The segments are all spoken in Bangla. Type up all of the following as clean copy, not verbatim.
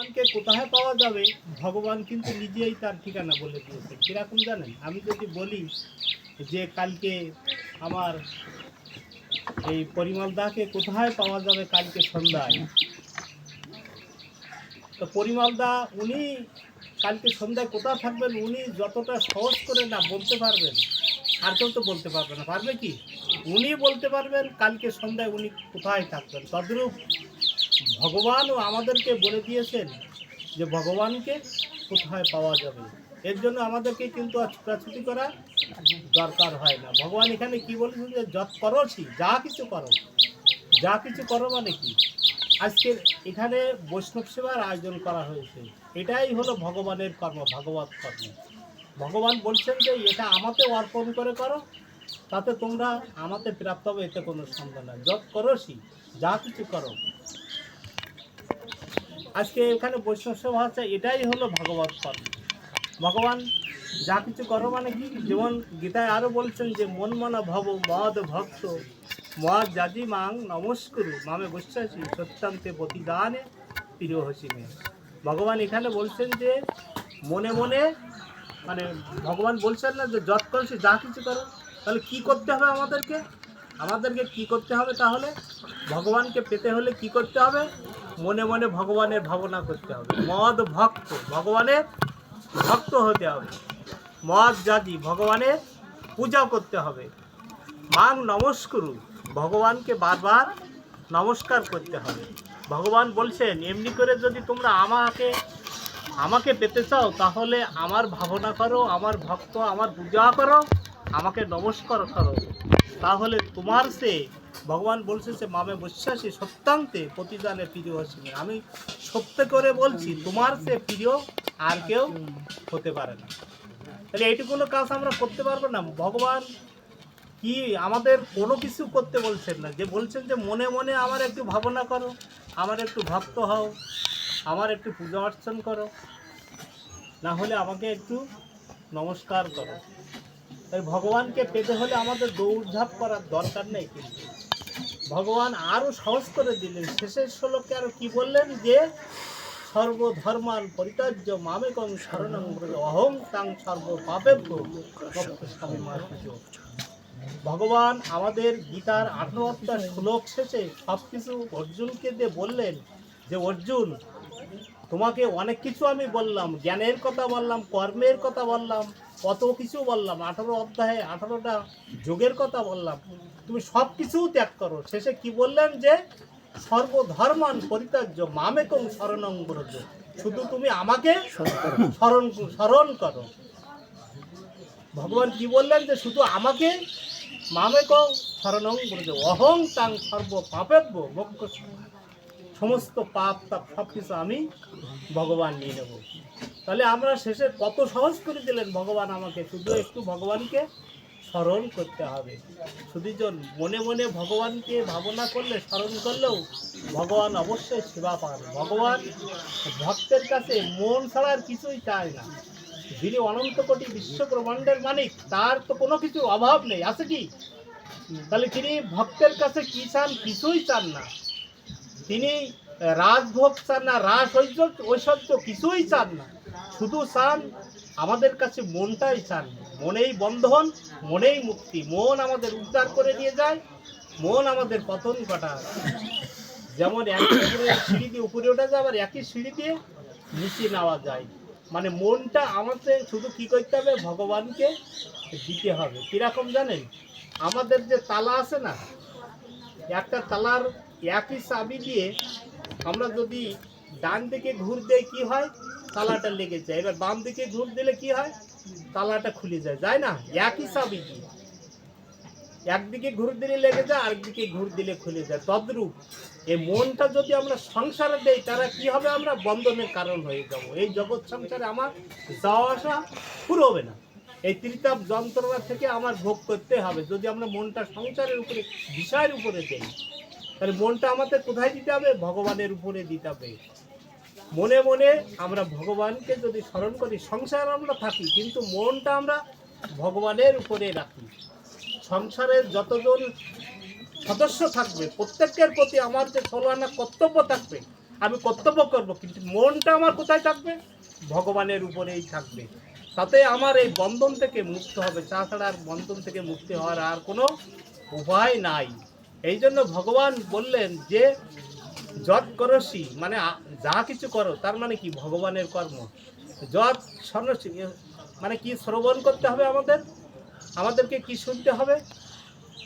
ভগবানকে কোথায় পাওয়া যাবে, ভগবান কিন্তু নিজেই তার ঠিকানা বলে দিয়েছে। কিরকম জানেন? আমি যদি বলি যে কালকে আমার এই পরিমল দাকে কোথায় পাওয়া যাবে কালকে সন্ধ্যায়, তো পরিমল দা উনি কালকে সন্ধ্যায় কোথায় থাকবেন উনি যতটা সহজ করে না বলতে পারবেন, আর কেউ তো বলতে পারবে না। পারবে কি? উনি বলতে পারবেন কালকে সন্ধ্যায় উনি কোথায় থাকবেন। তদ্রূপ ভগবানও আমাদেরকে বলে দিয়েছেন যে ভগবানকে কোথায় পাওয়া যাবে। এর জন্য আমাদেরকে কিন্তু আর ছোটাছুটি করা দরকার হয় না। ভগবান এখানে কি বলেছেন যে যত করছি, যা কিছু করো, যা কিছু করো মানে কি? আজকে এখানে বৈষ্ণব সেবার আয়োজন করা হয়েছে, এটাই হলো ভগবানের কর্ম, ভাগবত কর্ম। ভগবান বলছেন যে এটা আমাকে অর্পণ করে করো, তাতে তোমরা আমাকে প্রাপ্ত হবে, এতে কোনো সন্দেহ নাই। যত করছি, যা কিছু করো। আজকে এখানে বৈষ্ণব সেবা হচ্ছে, এটাই হলো ভাগবত কর্ম। ভগবান যা কিছু করো মানে কি? যেমন গীতায় আরও বলছেন যে মন মনা ভব মদ ভক্ত মদ জাজি মাং নমস্কুরু মামে বৈশ্বাসী সত্যান্তে প্রতিদানে প্রিয় হসিমে। ভগবান এখানে বলছেন যে মনে মনে, মানে ভগবান বলছেন না যে যত করছি যা কিছু করো। তাহলে কি করতে হবে আমাদেরকে? আমাদেরকে কি করতে হবে তাহলে? ভগবানকে পেতে হলে কি করতে হবে? মনে মনে ভগবানের ভাবনা করতে হবে। মদ ভক্ত, ভগবানের ভক্ত হতে হবে। মদ জাজি, ভগবানের পূজা করতে হবে। মাং নমস্কুরু, ভগবানকে বারবার নমস্কার করতে হবে। ভগবান বলছেন এমনি করে যদি তোমরা আমাকে পেতে চাও তাহলে আমার ভাবনা করো, আমার ভক্ত, আমার পূজা করো, আমাকে নমস্কার করো, তাহলে তোমার সে ভগবান বলছে যে মামে বিশ্বাসী সত্যান্তে প্রতিদানে প্রিয় হসিমে। আমি সত্য করে বলছি তোমার সে প্রিয় আর কেউ হতে পারে না। তাহলে এইটুকুনো কাজ আমরা করতে পারবো না? ভগবান কি আমাদের কোনো কিছু করতে বলছেন না, যে বলছেন যে মনে মনে আমার একটু ভাবনা করো, আমার একটু ভক্ত হও, আমার একটু পূজা অর্চন করো, না হলে আমাকে একটু নমস্কার করো। তাই ভগবানকে পেতে হলে আমাদের দৌড়ঝাঁপ করার দরকার নেই। কিন্তু ভগবান আরও সহজ করে দিলেন। শেষের শ্লোকে আরও কি বললেন যে সর্বধর্মান পরিত্যাজ্য মামেকং শরণং ব্রজ অহং তাং সর্ব পাপেভ্য মোক্ষয়িষ্যামি মা শুচি। ভগবান আমাদের গীতার 18 অধ্যায় শ্লোক শেষে সব কিছু অর্জুনকে দিয়ে বললেন যে অর্জুন, তোমাকে অনেক কিছু আমি বললাম, জ্ঞানের কথা বললাম, কর্মের কথা বললাম, কত কিছু বললাম, 18 অধ্যায়ে 18টা যোগের কথা বললাম, তুমি সব কিছু ত্যাগ করো। শেষে কি বললেন যে সর্বধর্মান পরিত্যাজ্য মামেকং শরণং ব্রজ, শুধু তুমি আমাকে স্মরণ করো। ভগবান কি বললেন যে শুধু আমাকে মামেকং শরণং ব্রজ অহং তাং সর্ব পাপেভ্য মোক্ষয়িষ্যামি, সমস্ত পাপ তাপ সব কিছু আমি ভগবান নিয়ে নেব। তাহলে আমরা শেষে কত সহজ করে দিলেন ভগবান আমাকে, শুধু একটু ভগবানকে স্মরণ করতে হবে। শুধু মনে মনে ভগবানকে ভাবনা করলে, স্মরণ করলেও ভগবান অবশ্যই সেবা পাবে। ভগবান ভক্তের কাছে মন ছাড়া আর কিছুই চায় না। যিনি অনন্ত কোটি বিশ্ব ব্রহ্মাণ্ডের মালিক, তার তো কোনো কিছু অভাব নেই, আছে কি? তাহলে তিনি ভক্তের কাছে কি চান? কিছুই চান না। তিনি রাজভোগ চান না, রাস ঐশ্বর্য কিছুই চান না, শুধু চান আমাদের কাছে মনটাই চান। মনেই বন্ধন, মনেই মুক্তি। মন আমাদের উদ্ধার করে নিয়ে যায়, মন আমাদের পতন ঘটায়। যেমন একই সিঁড়ি দিয়ে উপরে ওঠা যায়, আবার একই সিঁড়ি দিয়ে নিচে নেওয়া যায়। মানে মনটা আমাদের শুধু কি করতে হবে? ভগবানকে দিতে হবে। কিরকম জানেন? আমাদের যে তালা আছে না, একটা তালার একই চাবি দিয়ে আমরা যদি ডান দিকে ঘুর দেই কি হয়? তালাটা লেগে যায়। এবার বাম দিকে ঘুর দিলে কি হয়? তালাটা খুলে যায়, যায় না? একই চাবি দিয়ে একদিকে ঘুর দিলে লেগে যায়, আরেকদিকে ঘুর দিলে খুলে যায়। তদ্রূপ এই মনটা যদি আমরা সংসারে দেই, তারা কি হবে? আমরা বন্ধনের কারণ হয়ে যাব। এই জগৎ সংসারে আমার যাওয়া আসা ফুরবে না। এই ত্রিতাপ যন্ত্রণা থেকে আমার ভোগ করতে হবে। যদি আমরা মনটা সংসারের উপরে, বিষয়ের উপরে দেই, তাহলে মনটা আমাদের কোথায় দিতে হবে? ভগবানের উপরে দিতে হবে। মনে মনে আমরা ভগবানকে যদি স্মরণ করি, সংসার আমরা থাকি কিন্তু মনটা আমরা ভগবানের উপরে রাখি। সংসারের যতজন সদস্য থাকবে প্রত্যেকের প্রতি আমার যে 16 আনা কর্তব্য থাকবে, আমি কর্তব্য করব, কিন্তু মনটা আমার কোথায় থাকবে? ভগবানের উপরেই থাকবে। তাতে আমার এই বন্ধন থেকে মুক্ত হবে, তাছাড়া আর বন্ধন থেকে মুক্তি হওয়ার আর কোনো উপায় নাই। এই জন্য ভগবান বললেন যে যৎ করসি, মানে যা কিছু করো, তার মানে কি? ভগবানের কর্ম। যৎ শরণসি মানে কি? শ্রবণ করতে হবে আমাদেরকে কি শুনতে হবে?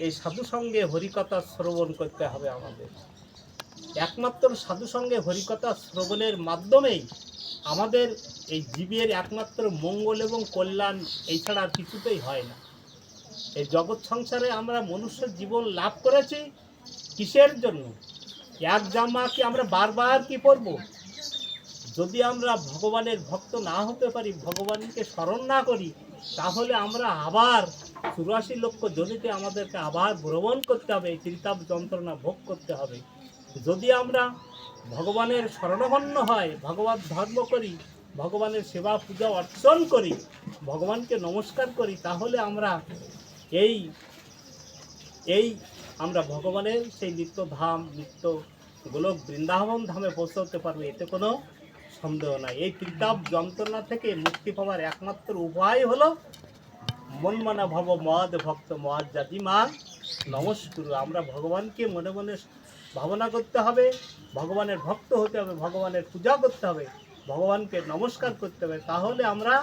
এই সাধু সঙ্গে হরিকথা শ্রবণ করতে হবে আমাদের। একমাত্র সাধু সঙ্গে হরিকথা শ্রবণের মাধ্যমেই আমাদের এই জীবের একমাত্র মঙ্গল এবং কল্যাণ, এই ছাড়া আর কিছুতেই হয় না। এই জগৎ সংসারে আমরা মনুষ্য জীবন লাভ করেছি কিসের জন্য? এক জামা কি আমরা বারবার কি পরবো? যদি আমরা ভগবানের ভক্ত না হতে পারি, ভগবানকে স্মরণ না করি, তাহলে আমরা আবার 84 লক্ষ জনিতে আমাদেরকে আবার ভ্রমণ করতে হবে, ত্রিতাপ যন্ত্রণা ভোগ করতে হবে। যদি আমরা ভগবানের শরণাপন্ন হয়, ভগবত ধর্ম করি, ভগবানের সেবা পূজা অর্চন করি, ভগবানকে নমস্কার করি, তাহলে আমরা এই এই আমরা ভগবানের সেই নিত্য ধাম, নিত্য গোলক বৃন্দাবন ধামে পৌঁছতে পারবো, এতে কোনো সন্দেহ নাই। এই ত্রিতাপ যন্ত্রণা থেকে মুক্তি পাওয়ার একমাত্র উপায় হলো মন মানা ভব মদ ভক্ত মদ জাতি মান নমস্কুরু। আমরা ভগবানকে মনে মনে ভাবনা করতে হবে, ভগবানের ভক্ত হতে হবে, ভগবানের পূজা করতে হবে, ভগবানকে নমস্কার করতে হবে। তাহলে আমরা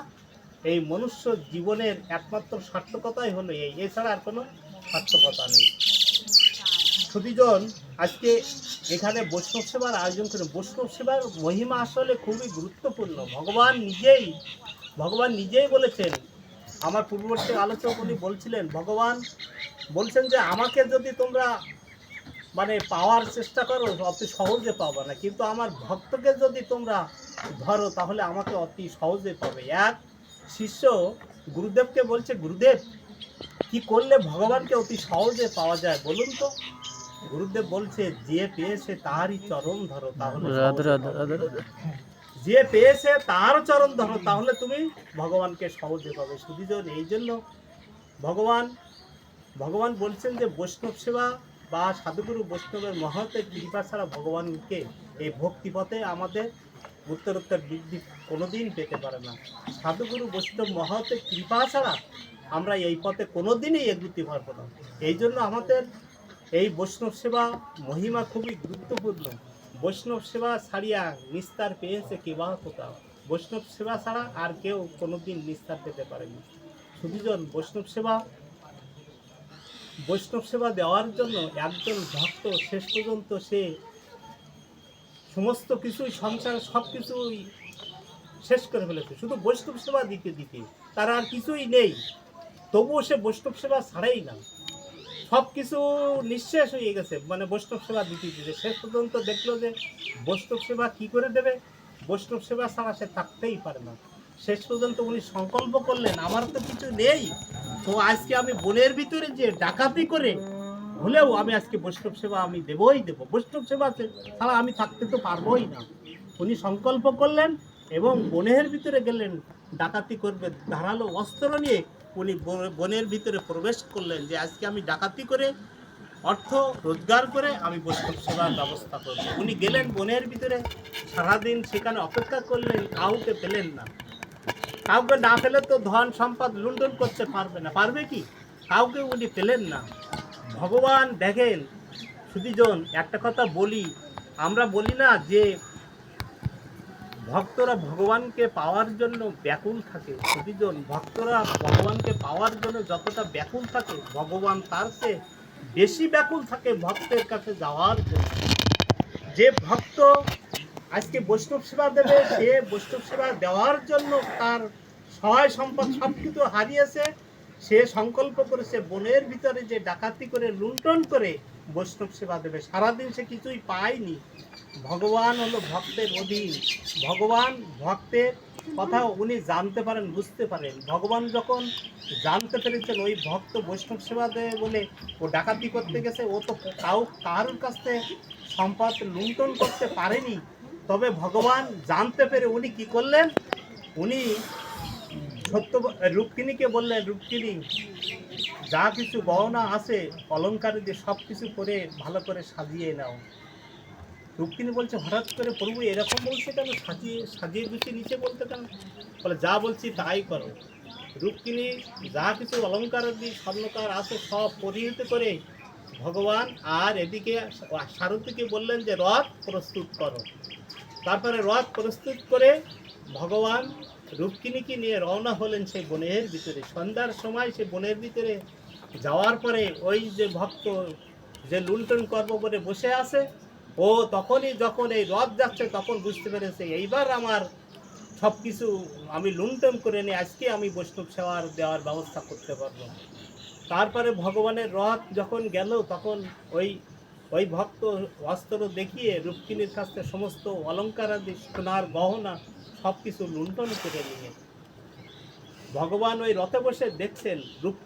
এই মনুষ্য জীবনের একমাত্র সার্থকতাই হলো এই, এছাড়া আর কোনো সার্থকতা নেই। সুধীজন, আজকে এখানে বৈষ্ণব সেবার আয়োজন করে, বৈষ্ণব সেবার মহিমা আসলে খুবই গুরুত্বপূর্ণ। ভগবান নিজেই বলেছেন, আমার পূর্ববর্তী আলোচক উনি বলছিলেন, ভগবান বলছেন যে আমাকে যদি তোমরা মানে পাওয়ার চেষ্টা করো, অতি সহজে পাবে না, কিন্তু আমার ভক্তকে যদি তোমরা ধরো, তাহলে আমাকে অতি সহজে পাবে। এক শিষ্য গুরুদেবকে বলছে, গুরুদেব কি করলে ভগবানকে অতি সহজে পাওয়া যায় বলুন তো? গুরুদেব বলছে, যে পেয়েছে তারই চরণ ধরো, তাহলে যে পেয়েছে তার চরণ ধরো, তাহলে তুমি ভগবানকে সহজে পাবে। সুধীজন, এই জন্য ভগবান বলছেন যে বৈষ্ণব সেবা বা সাধুগুরু বৈষ্ণবের মহতের কৃপা ছাড়া ভগবানকে এই ভক্তিপথে আমাদের উত্তরোত্তর বৃদ্ধি কোনোদিন পেতে পারে না। সাধুগুরু বৈষ্ণব মহতের কৃপা ছাড়া আমরা এই পথে কোনোদিনই এগোতে পারবো না। এই জন্য আমাদের এই বৈষ্ণব সেবা মহিমা খুবই গুরুত্বপূর্ণ। বৈষ্ণব সেবা ছাড়িয়া নিস্তার পেয়েছে কেবা কোথাও। বৈষ্ণব সেবা ছাড়া আর কেউ কোনোদিন নিস্তার পেতে পারেনি। সুধীজন, বৈষ্ণব সেবা দেওয়ার জন্য একজন ভক্ত শেষ পর্যন্ত সে সমস্ত কিছুই, সংসার সব কিছুই শেষ করে ফেলেছে, শুধু বৈষ্ণব সেবা দিতে দিতে তার আর কিছুই নেই। তবুও সে বৈষ্ণব সেবা ছাড়াই না, সব কিছু নিঃশেষ হয়ে গেছে, মানে বৈষ্ণব সেবা দিতে দিতে শেষ পর্যন্ত দেখলো যে বৈষ্ণব সেবা কি করে দেবে, বৈষ্ণব সেবা ছাড়া সে থাকতেই পারে না। শেষ পর্যন্ত উনি সংকল্প করলেন, আমার তো কিছু নেই, তো আজকে আমি বনের ভিতরে যে ডাকাতি করে হলেও আমি আজকে বৈষ্ণব সেবা আমি দেবই দেব, বৈষ্ণব সেবা ছাড়া আমি থাকতে তো পারবোই না। উনি সংকল্প করলেন এবং বনের ভিতরে গেলেন, ডাকাতি করবে ধারালো অস্ত্র নিয়ে উনি বনের ভিতরে প্রবেশ করলেন, যে আজকে আমি ডাকাতি করে অর্থ রোজগার করে আমি বৈষ্ণব সেবার ব্যবস্থা করব। উনি গেলেন বনের ভিতরে, সারাদিন সেখানে অপেক্ষা করলেন, কাউকে পেলেন না। কাউকে না পেলে তো ধন সম্পদ লুণ্ঠন করতে পারবে না, পারবে কি? কাউকে উনি পেলেন না। ভগবান দেখেন সুধীজন, একটা কথা বলি, আমরা বলি না যে ভক্তরা ভগবানকে পাওয়ার জন্য ব্যাকুল থাকে। সুধীজন, ভক্তরা ভগবানকে পাওয়ার জন্য যতটা ব্যাকুল থাকে, ভগবান তার চেয়ে বেশি ব্যাকুল থাকে ভক্তের কাছে যাওয়ার জন্য। যে ভক্ত আজকে বৈষ্ণব সেবা দেবে, সে বৈষ্ণব সেবা দেওয়ার জন্য তার সহায় সম্পদ সব কিছু হারিয়েছে, সে সংকল্প করেছে বনের ভিতরে যে ডাকাতি করে লুণ্ঠন করে বৈষ্ণব সেবা দেবে। সারাদিন সে কিছুই পায়নি। ভগবান হলো ভক্তের অধীন, ভগবান ভক্তের কথা উনি জানতে পারেন, বুঝতে পারেন। ভগবান যখন জানতে পেরেছেন ওই ভক্ত বৈষ্ণব সেবা দেবে বলে ও ডাকাতি করতে গেছে, ও তো কারোর কাছ থেকে সম্পদ লুণ্ঠন করতে পারেনি, তবে ভগবান জানতে পেরে উনি কি করলেন, উনি রুক্মিণীকে বললেন, রুক্মিণী যা কিছু গহনা আছে অলঙ্কার দিয়ে সব কিছু করে ভালো করে সাজিয়ে নাও। রুক্মিণী বলছে হঠাৎ করে প্রভু এরকম বলছে কেন, সাজিয়ে সাজিয়ে গুছিয়ে নিচে বলতে কেন? বলে যা বলছি তাই করো। রুক্মিণী যা কিছু অলঙ্কার দিয়ে স্বর্ণকার আছে সব পরিহিত করে ভগবান আর এদিকে সারথীকে বললেন যে রথ প্রস্তুত করো। তারপরে রথ প্রস্তুত করে ভগবান রুক্মিণীকে নিয়ে রওনা হলেন সেই বনের ভিতরে। সন্ধ্যার সময় সে বনের ভিতরে যাওয়ার পরে ওই যে ভক্ত যে লুণ্ঠন কর্ম করে বসে আছে, ও তখনই যখন এই রথ যাচ্ছে তখন বুঝতে পেরেছে এইবার আমার সব কিছু আমি লুণ্ঠন করে নিয়ে আজকে আমি বৈষ্ণব সেবার দেওয়ার ব্যবস্থা করতে পারবো। তারপরে ভগবানের রথ যখন গেল তখন ওই ওই ভক্ত অস্ত্র দেখিয়ে রুক্মিণীর কাছ থেকে সমস্ত অলঙ্কার আদি সোনার গহনা সব কিছু লুণ্ঠন করে নিয়ে ভগবান ওই রথে বসে দেখছেন রূপ